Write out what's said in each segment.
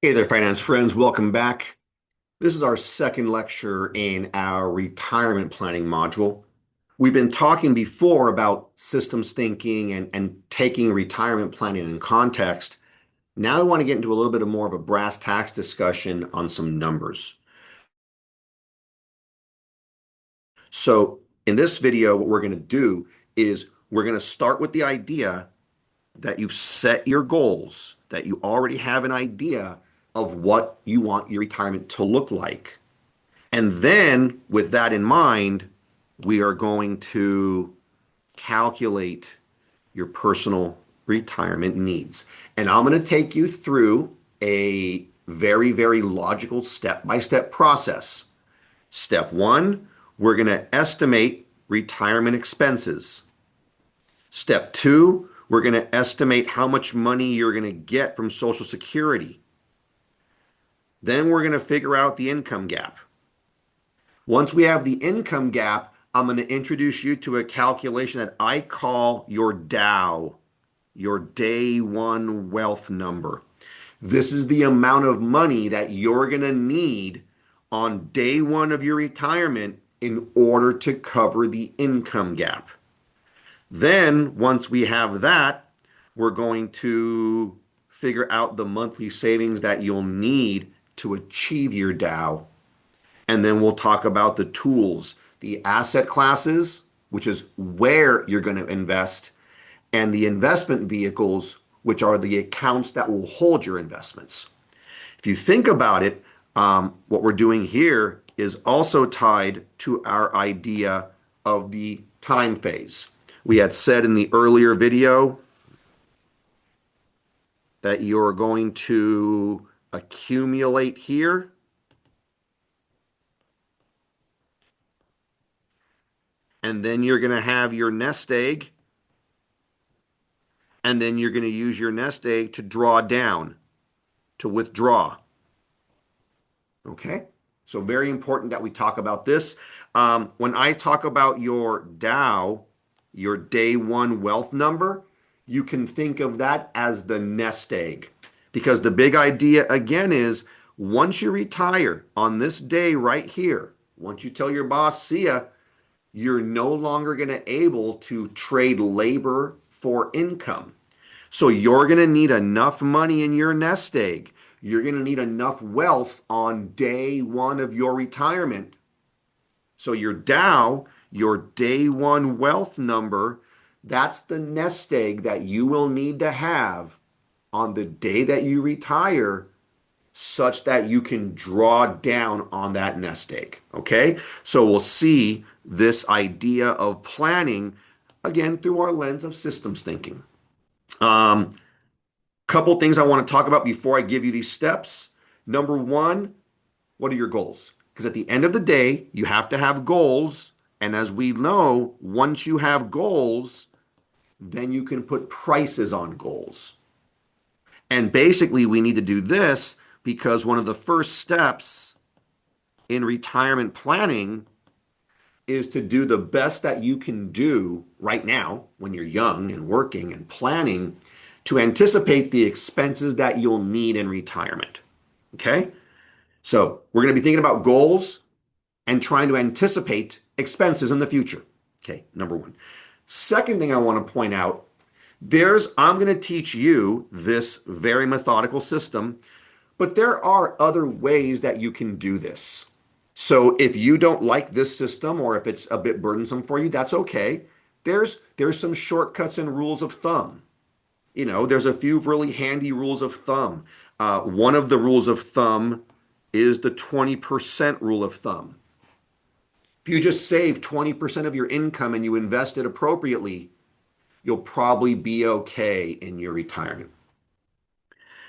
Hey there, finance friends. Welcome back. This is our second lecture in our retirement planning module. We've been talking before about systems thinking and taking retirement planning in context. Now I want to get into a little bit of more of a brass tacks discussion on some numbers. So in this video, what we're going to do is we're going to start with the idea that you've set your goals, that you already have an idea of what you want your retirement to look like. And then, with that in mind, we are going to calculate your personal retirement needs. And I'm going to take you through a very, very logical step-by-step process. Step one, we're going to estimate retirement expenses. Step two, we're going to estimate how much money you're going to get from Social Security. Then we're going to figure out the income gap. Once we have the income gap, I'm going to introduce you to a calculation that I call your DOW, your day one wealth number. This is the amount of money that you're going to need on day one of your retirement in order to cover the income gap. Then, once we have that, we're going to figure out the monthly savings that you'll need to achieve your DOW. And then we'll talk about the tools, the asset classes, which is where you're going to invest, and the investment vehicles, which are the accounts that will hold your investments. If you think about it, what we're doing here is also tied to our idea of the time phase. We had said in the earlier video that you're going to accumulate here. And then you're going to have your nest egg. And then you're going to use your nest egg to draw down, to withdraw. Okay? So very important that we talk about this. When I talk about your DOW, your day one wealth number, you can think of that as the nest egg. Because the big idea, again, is once you retire on this day right here, once you tell your boss, see ya, you're no longer going to able to trade labor for income. So you're going to need enough money in your nest egg. You're going to need enough wealth on day one of your retirement. So your DOW, your day one wealth number, that's the nest egg that you will need to have on the day that you retire such that you can draw down on that nest egg. Okay? So we'll see this idea of planning again through our lens of systems thinking. Couple things I want to talk about before I give you these steps. Number one, what are your goals? Because at the end of the day, you have to have goals. And as we know, once you have goals, then you can put prices on goals. And basically, we need to do this because one of the first steps in retirement planning is to do the best that you can do right now when you're young and working and planning to anticipate the expenses that you'll need in retirement. Okay? So we're going to be thinking about goals and trying to anticipate expenses in the future. Okay, number one. Second thing I want to point out, I'm going to teach you this very methodical system, but there are other ways that you can do this. So if you don't like this system or if it's a bit burdensome for you, that's okay. There's some shortcuts and rules of thumb. You know, there's a few really handy rules of thumb. One of the rules of thumb is the 20% rule of thumb. If you just save 20% of your income and you invest it appropriately, you'll probably be okay in your retirement.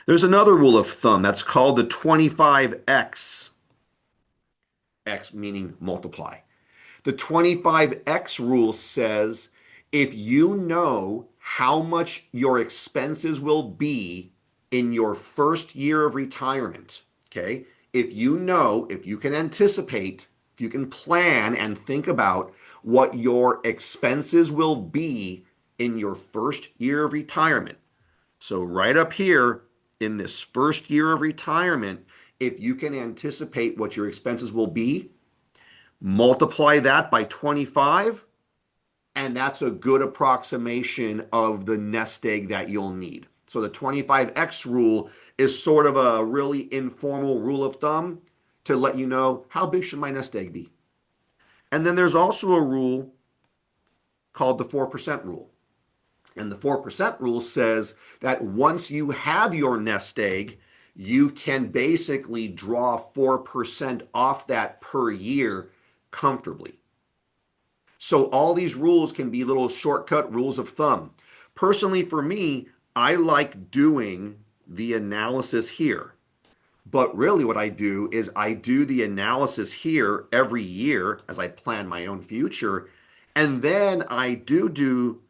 There's another rule of thumb that's called the 25x. X meaning multiply. The 25x rule says if you know how much your expenses will be in your first year of retirement, okay? If you can anticipate, if you can plan and think about what your expenses will be in your first year of retirement. So right up here, in this first year of retirement, if you can anticipate what your expenses will be, multiply that by 25, and that's a good approximation of the nest egg that you'll need. So the 25x rule is sort of a really informal rule of thumb to let you know how big should my nest egg be. And then there's also a rule called the 4% rule. And the 4% rule says that once you have your nest egg, you can basically draw 4% off that per year comfortably. So all these rules can be little shortcut rules of thumb. Personally, for me, I like doing the analysis here. But really, what I do is I do the analysis here every year as I plan my own future. And then I do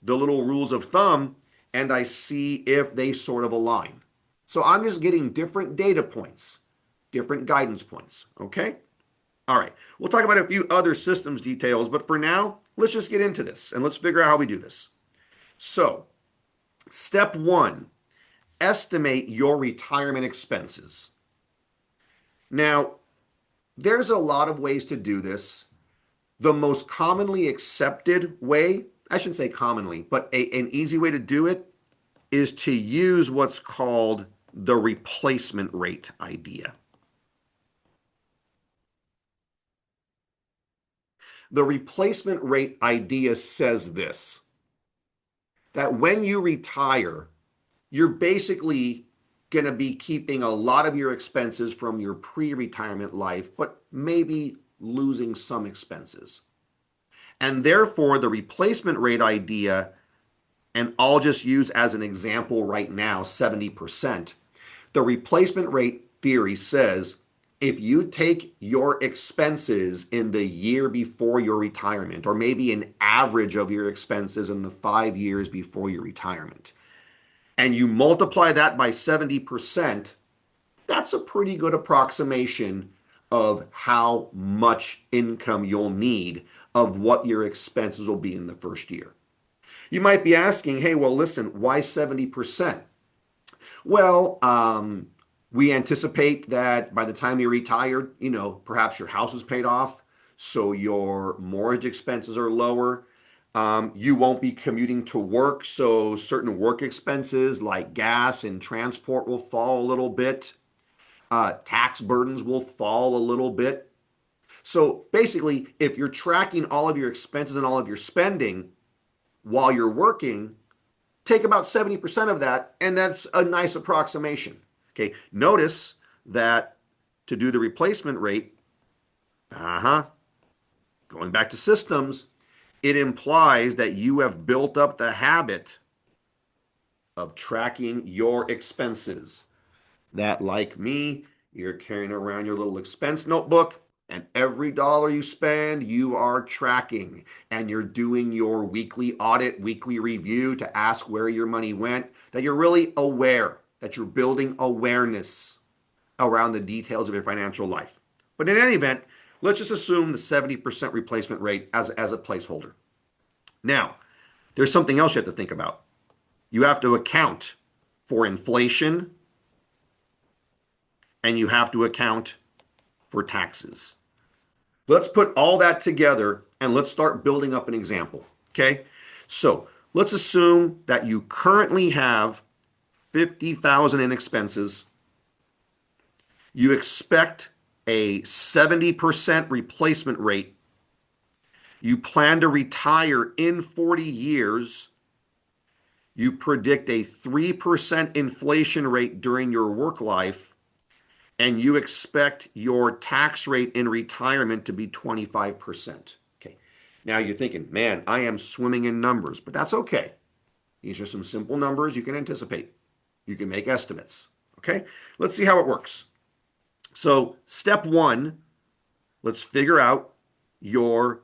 the little rules of thumb and I see if they sort of align. So I'm just getting different data points, different guidance points. Okay. All right. We'll talk about a few other systems details, but for now, let's just get into this and let's figure out how we do this. So, step one, estimate your retirement expenses. Now, there's a lot of ways to do this. The most commonly accepted way, I shouldn't say commonly, but an easy way to do it is to use what's called the replacement rate idea. The replacement rate idea says this, that when you retire, you're basically going to be keeping a lot of your expenses from your pre-retirement life, but maybe losing some expenses. And therefore, the replacement rate idea, and I'll just use as an example right now, 70%. The replacement rate theory says if you take your expenses in the year before your retirement, or maybe an average of your expenses in the 5 years before your retirement, and you multiply that by 70%, that's a pretty good approximation of how much income you'll need of what your expenses will be in the first year. You might be asking, hey, well, listen, why 70%? Well, we anticipate that by the time you're retired, perhaps your house is paid off, so your mortgage expenses are lower. You won't be commuting to work, so certain work expenses like gas and transport will fall a little bit. Tax burdens will fall a little bit. So basically, if you're tracking all of your expenses and all of your spending while you're working, take about 70% of that, and that's a nice approximation. Okay, notice that to do the replacement rate, going back to systems, it implies that you have built up the habit of tracking your expenses. That, like me, you're carrying around your little expense notebook, and every dollar you spend, you are tracking, and you're doing your weekly audit, weekly review to ask where your money went, that you're really aware, that you're building awareness around the details of your financial life. But in any event, let's just assume the 70% replacement rate as a placeholder. Now, there's something else you have to think about. You have to account for inflation and you have to account for taxes. Let's put all that together and let's start building up an example. Okay? So let's assume that you currently have $50,000 in expenses. You expect a 70% replacement rate. You plan to retire in 40 years. You predict a 3% inflation rate during your work life, and you expect your tax rate in retirement to be 25%. Okay. Now you're thinking, man, I am swimming in numbers, but that's okay. These are some simple numbers you can anticipate. You can make estimates. Okay. Let's see how it works. So, step one, let's figure out your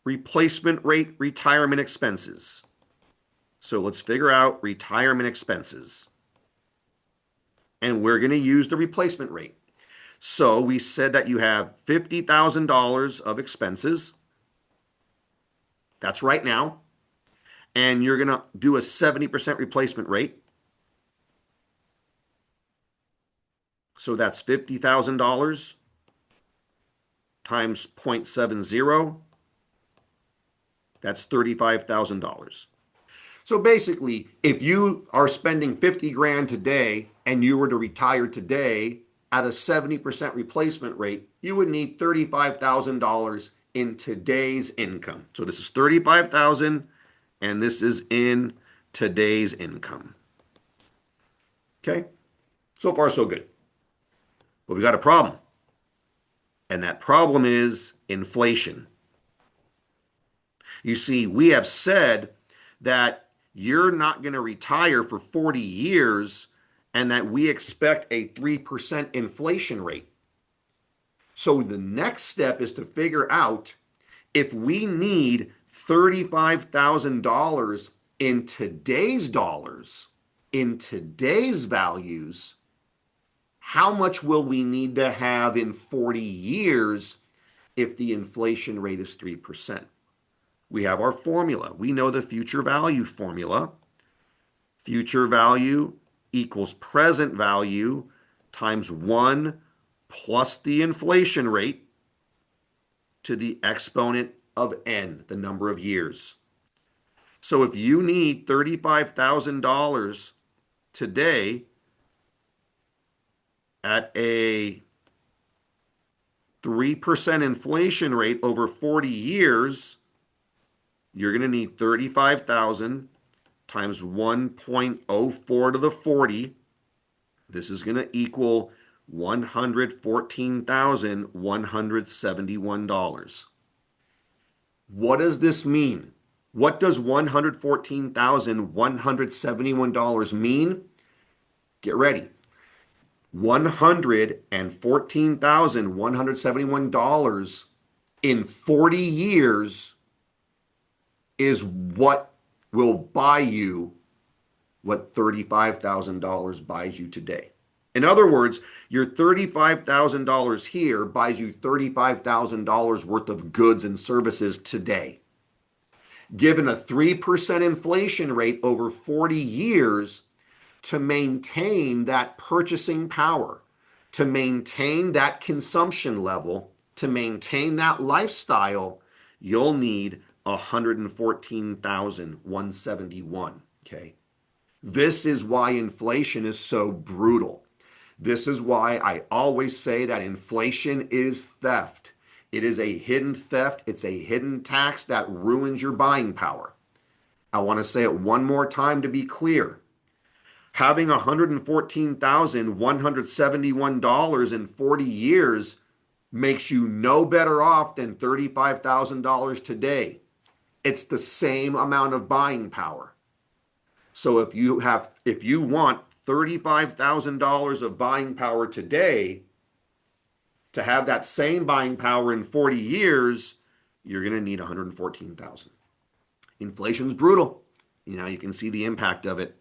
replacement rate retirement expenses. So let's figure out retirement expenses. And we're going to use the replacement rate. So we said that you have $50,000 of expenses. That's right now. And you're going to do a 70% replacement rate. So that's $50,000 times 0.70. That's $35,000. So basically, if you are spending 50 grand today and you were to retire today at a 70% replacement rate, you would need $35,000 in today's income. So this is 35,000 and this is in today's income. Okay? So far so good. But we got a problem. And that problem is inflation. You see, we have said that you're not going to retire for 40 years and that we expect a 3% inflation rate. So the next step is to figure out if we need $35,000 in today's dollars, in today's values, how much will we need to have in 40 years if the inflation rate is 3%? We have our formula. We know the future value formula. Future value equals present value times 1 plus the inflation rate to the exponent of n, the number of years. So if you need $35,000 today at a 3% inflation rate over 40 years, you're going to need 35,000 times 1.04 to the 40. This is going to equal $114,171. What does this mean? What does $114,171 mean? Get ready. $114,171 in 40 years is what will buy you what $35,000 buys you today. In other words, your $35,000 here buys you $35,000 worth of goods and services today. Given a 3% inflation rate over 40 years, to maintain that purchasing power, to maintain that consumption level, to maintain that lifestyle, you'll need $114,171. Okay. This is why inflation is so brutal. This is why I always say that inflation is theft. It is a hidden theft. It's a hidden tax that ruins your buying power. I want to say it one more time to be clear. Having $114,171 in 40 years makes you no better off than $35,000 today. It's the same amount of buying power. So if you want $35,000 of buying power today, to have that same buying power in 40 years, you're going to need $114,000. Inflation's brutal. You can see the impact of it.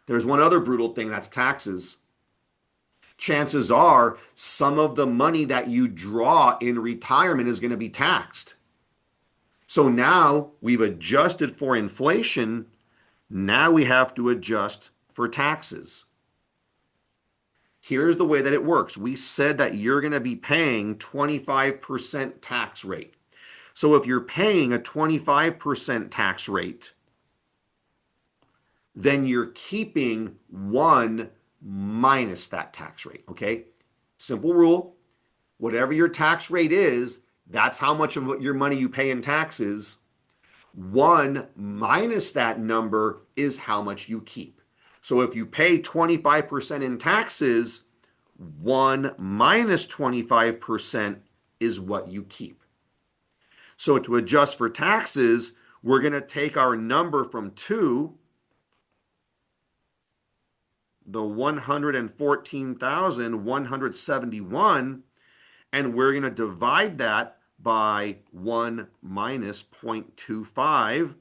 There's one other brutal thing, that's taxes. Chances are some of the money that you draw in retirement is going to be taxed. So now we've adjusted for inflation. Now we have to adjust for taxes. Here's the way that it works. We said that you're going to be paying 25% tax rate. So if you're paying a 25% tax rate, then you're keeping 1 minus that tax rate, okay? Simple rule. Whatever your tax rate is, that's how much of your money you pay in taxes. 1 minus that number is how much you keep. So if you pay 25% in taxes, 1 minus 25% is what you keep. So to adjust for taxes, we're going to take our number from 2, the 114,171, and we're going to divide that by 1 minus 0.25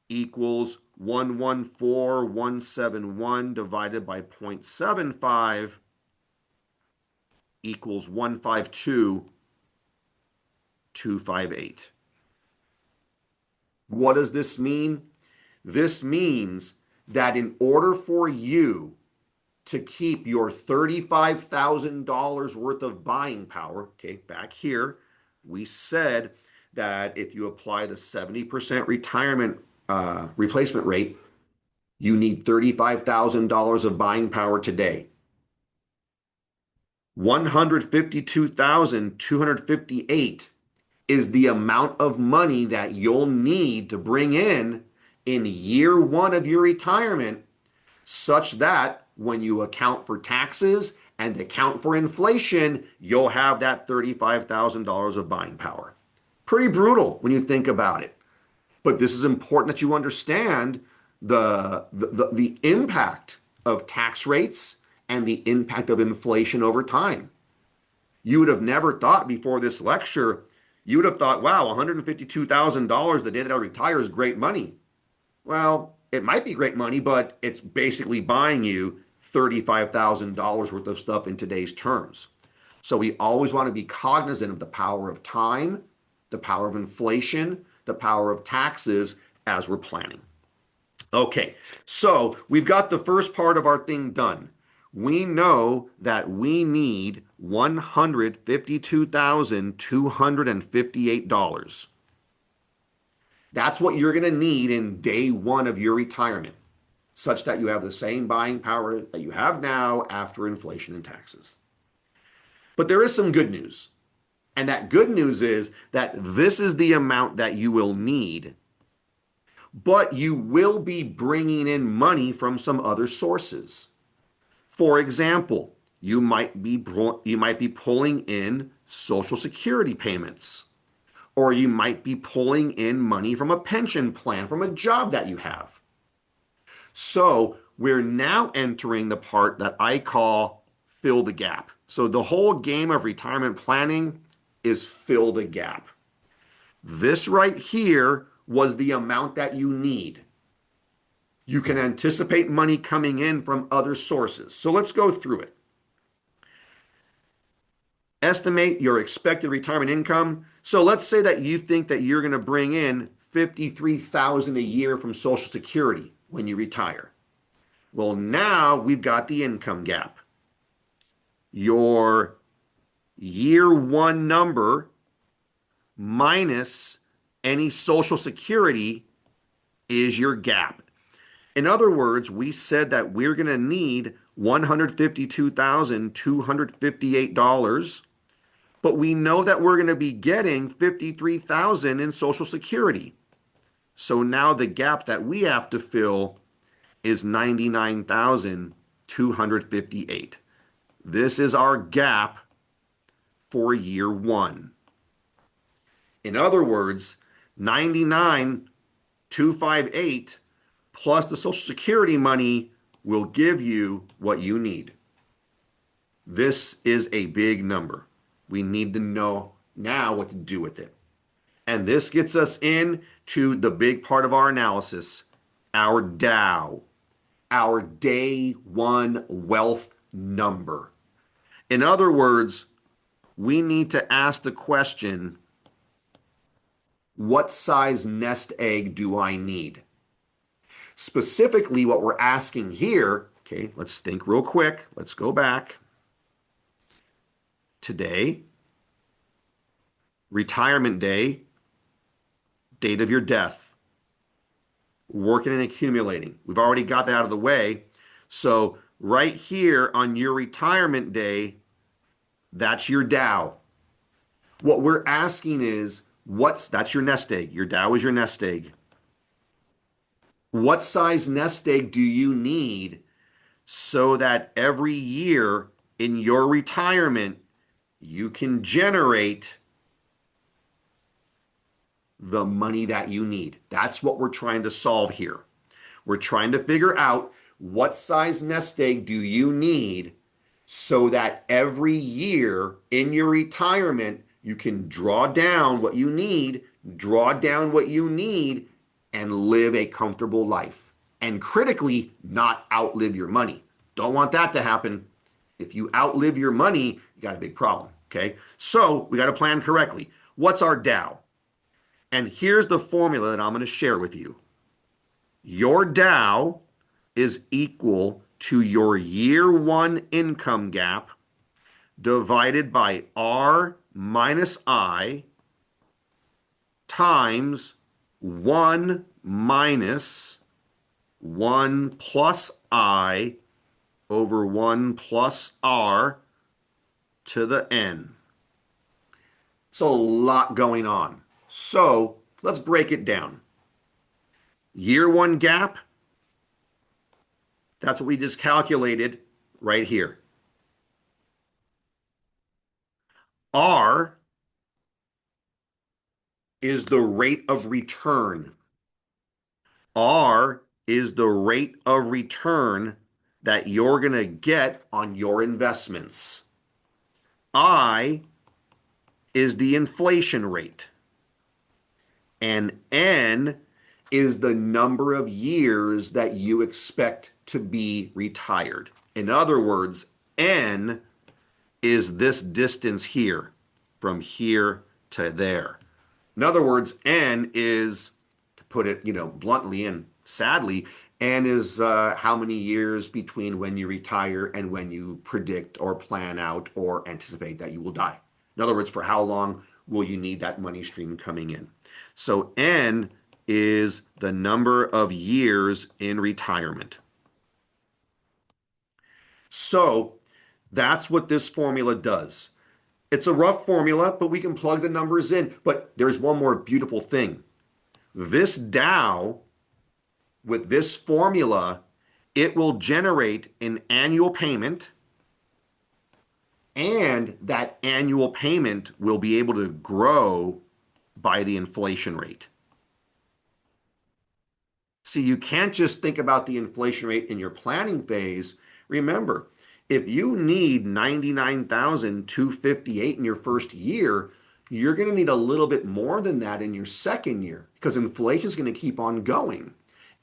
equals 114,171 divided by 0.75 equals 152,258. What does this mean? This means that in order for you to keep your $35,000 worth of buying power, okay, back here, we said that if you apply the 70% retirement replacement rate, you need $35,000 of buying power today. 152,258 is the amount of money that you'll need to bring in year one of your retirement, such that when you account for taxes and account for inflation, you'll have that $35,000 of buying power. Pretty brutal when you think about it. But this is important that you understand the impact of tax rates and the impact of inflation over time. You would have never thought before this lecture, you would have thought, wow, $152,000 the day that I retire is great money. Well, it might be great money, but it's basically buying you $35,000 worth of stuff in today's terms. So we always want to be cognizant of the power of time, the power of inflation, the power of taxes as we're planning. Okay, so we've got the first part of our thing done. We know that we need $152,258. That's what you're going to need in day one of your retirement, such that you have the same buying power that you have now after inflation and taxes. But there is some good news. And that good news is that this is the amount that you will need, but you will be bringing in money from some other sources. For example, you might be pulling in Social Security payments, or you might be pulling in money from a pension plan from a job that you have. So we're now entering the part that I call fill the gap. So the whole game of retirement planning is fill the gap. This right here was the amount that you need. You can anticipate money coming in from other sources. So let's go through it. Estimate your expected retirement income. So let's say that you think that you're going to bring in $53,000 a year from Social Security when you retire. Well, now we've got the income gap. Your year one number minus any Social Security is your gap. In other words, we said that we're going to need $152,258, but we know that we're going to be getting $53,000 in Social Security. So now the gap that we have to fill is $99,258. This is our gap for year one. In other words, $99,258 plus the Social Security money will give you what you need. This is a big number. We need to know now what to do with it. And this gets us into the big part of our analysis, our DOW, our day one wealth number. In other words, we need to ask the question, what size nest egg do I need? Specifically, what we're asking here, okay, let's think real quick. Let's go back. Today, retirement day, date of your death, working and accumulating. We've already got that out of the way. So right here on your retirement day, that's your DOW. What we're asking is, that's your nest egg. Your DOW is your nest egg. What size nest egg do you need so that every year in your retirement, you can generate the money that you need? That's what we're trying to solve here. We're trying to figure out what size nest egg do you need so that every year in your retirement, you can draw down what you need, and live a comfortable life. And critically, not outlive your money. Don't want that to happen. If you outlive your money, you got a big problem, okay? So we got to plan correctly. What's our DOW? And here's the formula that I'm going to share with you. Your DOW is equal to your year one income gap divided by R minus I times 1 minus 1 plus I over 1 plus R to the N. So a lot going on. So let's break it down. Year one gap, that's what we just calculated right here. R is the rate of return. R is the rate of return that you're going to get on your investments. I is the inflation rate. And N is the number of years that you expect to be retired. In other words, N is this distance here, from here to there. In other words, N is, to put it, bluntly and sadly, N is how many years between when you retire and when you predict or plan out or anticipate that you will die. In other words, for how long will you need that money stream coming in? So N is the number of years in retirement. So that's what this formula does. It's a rough formula, but we can plug the numbers in. But there's one more beautiful thing. This DOW, with this formula, it will generate an annual payment, and that annual payment will be able to grow by the inflation rate. See, you can't just think about the inflation rate in your planning phase. Remember, if you need 99,258 in your first year, you're going to need a little bit more than that in your second year because inflation is going to keep on going.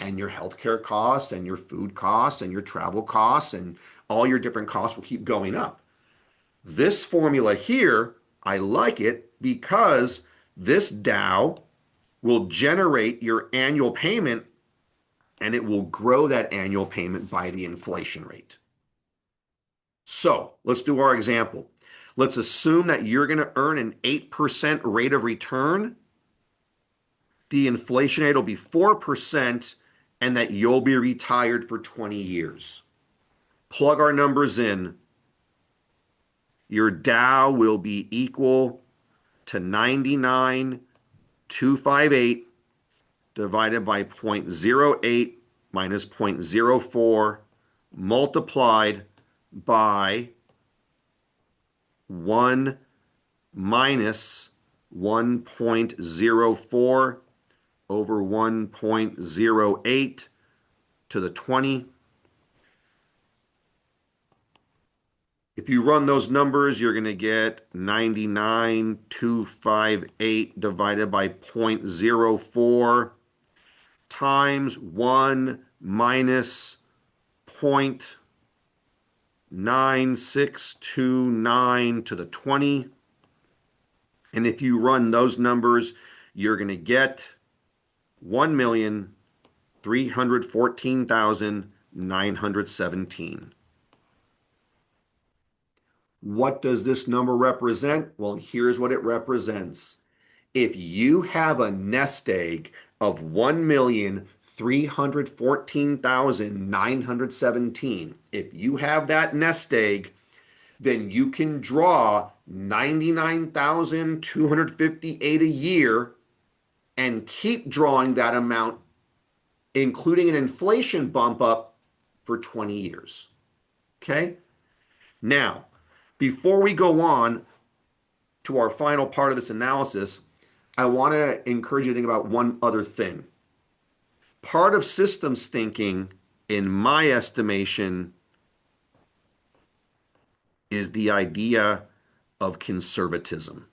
And your healthcare costs and your food costs and your travel costs and all your different costs will keep going up. This formula here, I like it because this DOW will generate your annual payment, and it will grow that annual payment by the inflation rate. So let's do our example. Let's assume that you're going to earn an 8% rate of return. The inflation rate will be 4%, and that you'll be retired for 20 years. Plug our numbers in. Your DOW will be equal to 99,258 divided by 0.08 minus 0.04 multiplied by 1 minus 1.04 over 1.08 to the 20. If you run those numbers, you're going to get 99,258 divided by 0.04 times 1 minus 0.9629 to the 20. And if you run those numbers, you're going to get 1,314,917. What does this number represent? Well, here's what it represents. If you have a nest egg of 1,314,917, if you have that nest egg, then you can draw 99,258 a year and keep drawing that amount, including an inflation bump up for 20 years. Okay? Now, before we go on to our final part of this analysis, I want to encourage you to think about one other thing. Part of systems thinking, in my estimation, is the idea of conservatism.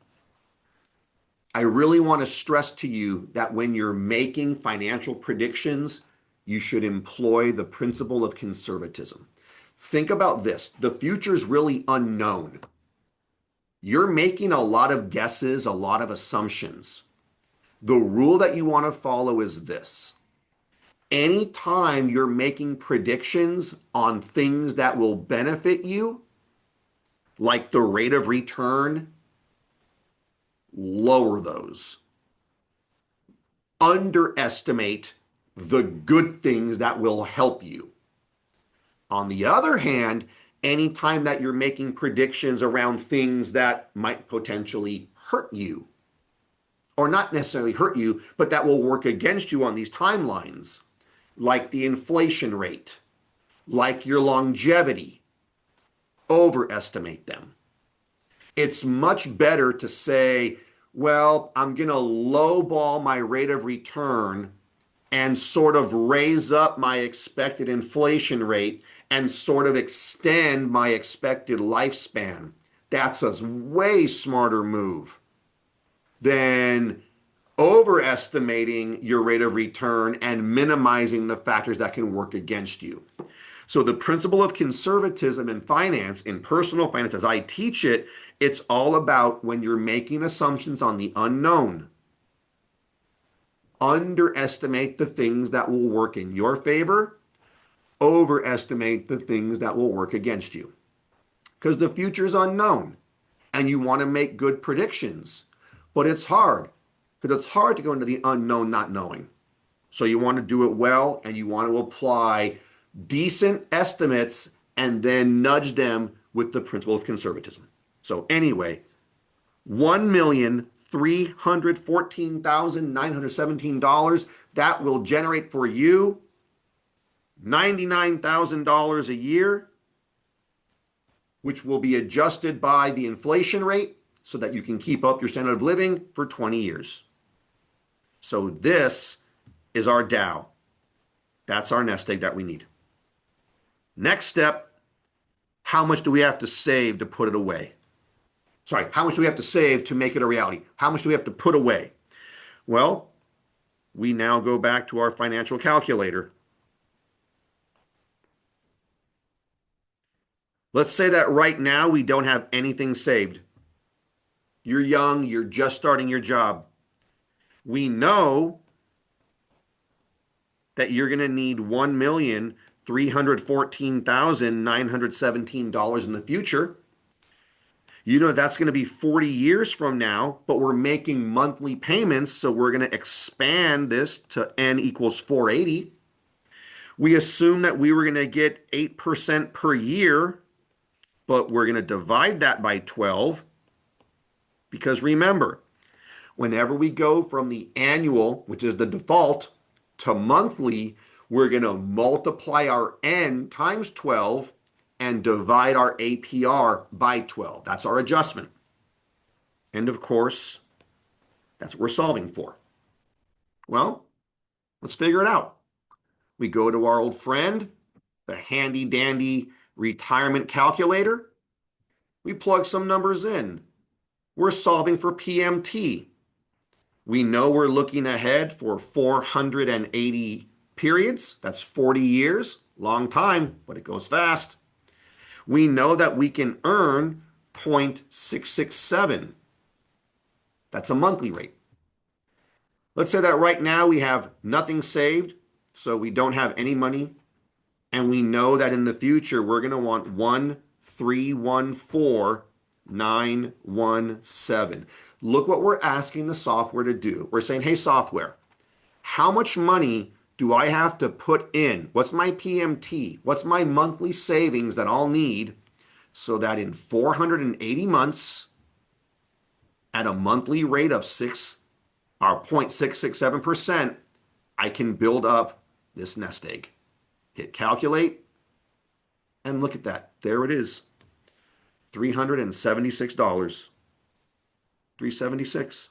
I really want to stress to you that when you're making financial predictions, you should employ the principle of conservatism. Think about this. The future is really unknown. You're making a lot of guesses, a lot of assumptions. The rule that you want to follow is this. Anytime you're making predictions on things that will benefit you, like the rate of return, lower those. Underestimate the good things that will help you. On the other hand, anytime that you're making predictions around things that might potentially hurt you, or not necessarily hurt you, but that will work against you on these timelines, like the inflation rate, like your longevity, overestimate them. It's much better to say, well, I'm going to lowball my rate of return and sort of raise up my expected inflation rate and sort of extend my expected lifespan. That's a way smarter move than overestimating your rate of return and minimizing the factors that can work against you. So the principle of conservatism in finance, in personal finance, as I teach it, it's all about when you're making assumptions on the unknown, underestimate the things that will work in your favor, overestimate the things that will work against you. Because the future is unknown and you want to make good predictions, but it's hard because it's hard to go into the unknown not knowing. So you want to do it well and you want to apply decent estimates and then nudge them with the principle of conservatism. So anyway, $1,314,917, that will generate for you $99,000 a year, which will be adjusted by the inflation rate so that you can keep up your standard of living for 20 years. So this is our DOW. That's our nest egg that we need. Next step, how much do we have to save to put it away? Sorry, how much do we have to save to make it a reality? How much do we have to put away? Well, we now go back to our financial calculator. Let's say that right now we don't have anything saved. You're young, you're just starting your job. We know that you're going to need $1,314,917 in the future. You know that's going to be 40 years from now, but we're making monthly payments, so we're going to expand this to n equals 480. We assume that we were going to get 8% per year, but we're going to divide that by 12 because remember, whenever we go from the annual, which is the default, to monthly, we're going to multiply our n times 12 and divide our APR by 12. That's our adjustment. And of course, that's what we're solving for. Well, let's figure it out. We go to our old friend, the handy dandy retirement calculator. We plug some numbers in. We're solving for PMT. We know we're looking ahead for 480 periods. That's 40 years. Long time, but it goes fast. We know that we can earn 0.667. That's a monthly rate. Let's say that right now we have nothing saved, so we don't have any money, and we know that in the future we're going to want 1,314,917. Look what we're asking the software to do. We're saying, hey, software, how much money do I have to put in? What's my PMT? What's my monthly savings that I'll need so that in 480 months at a monthly rate of 0.667%, I can build up this nest egg. Hit calculate and look at that. There it is. $376. $376.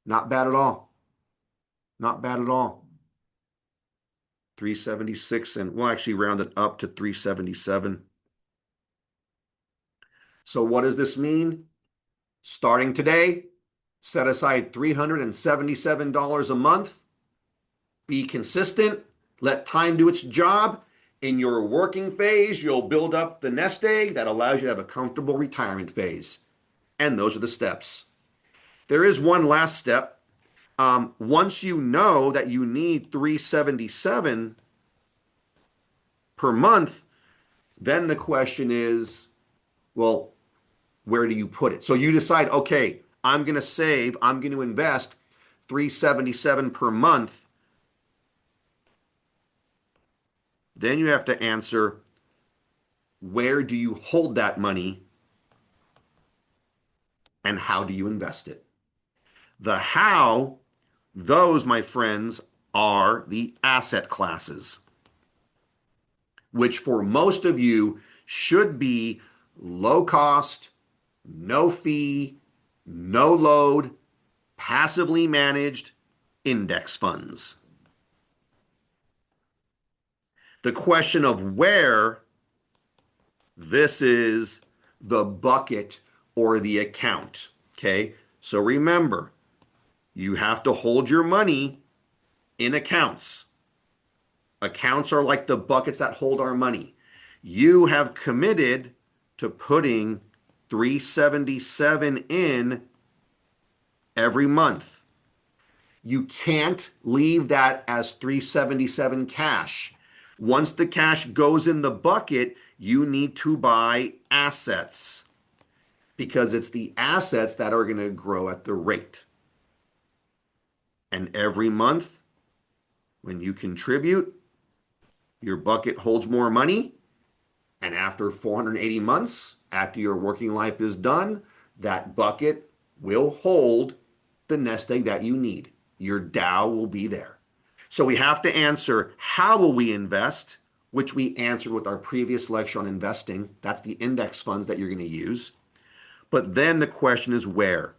Not bad at all. Not bad at all. 376, and we'll actually round it up to 377. So what does this mean? Starting today, set aside $377 a month. Be consistent. Let time do its job. In your working phase, you'll build up the nest egg that allows you to have a comfortable retirement phase. And those are the steps. There is one last step. Once you know that you need 377 per month, then the question is, well, where do you put it? So you decide, okay, I'm going to save, I'm going to invest 377 per month. Then you have to answer, where do you hold that money and how do you invest it? The how, those, my friends, are the asset classes, which for most of you should be low cost, no fee, no load, passively managed index funds. The question of where, this is the bucket or the account. Okay. So remember, you have to hold your money in accounts. Accounts are like the buckets that hold our money. You have committed to putting 377 in every month. You can't leave that as 377 cash. Once the cash goes in the bucket, you need to buy assets because it's the assets that are going to grow at the rate. And every month, when you contribute, your bucket holds more money. And after 480 months, after your working life is done, that bucket will hold the nest egg that you need. Your DOW will be there. So we have to answer, how will we invest? Which we answered with our previous lecture on investing. That's the index funds that you're going to use. But then the question is where?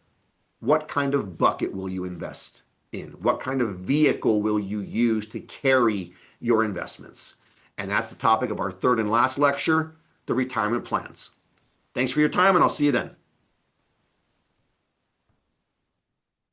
What kind of bucket will you invest in? What kind of vehicle will you use to carry your investments? And that's the topic of our third and last lecture, the retirement plans. Thanks for your time, and I'll see you then.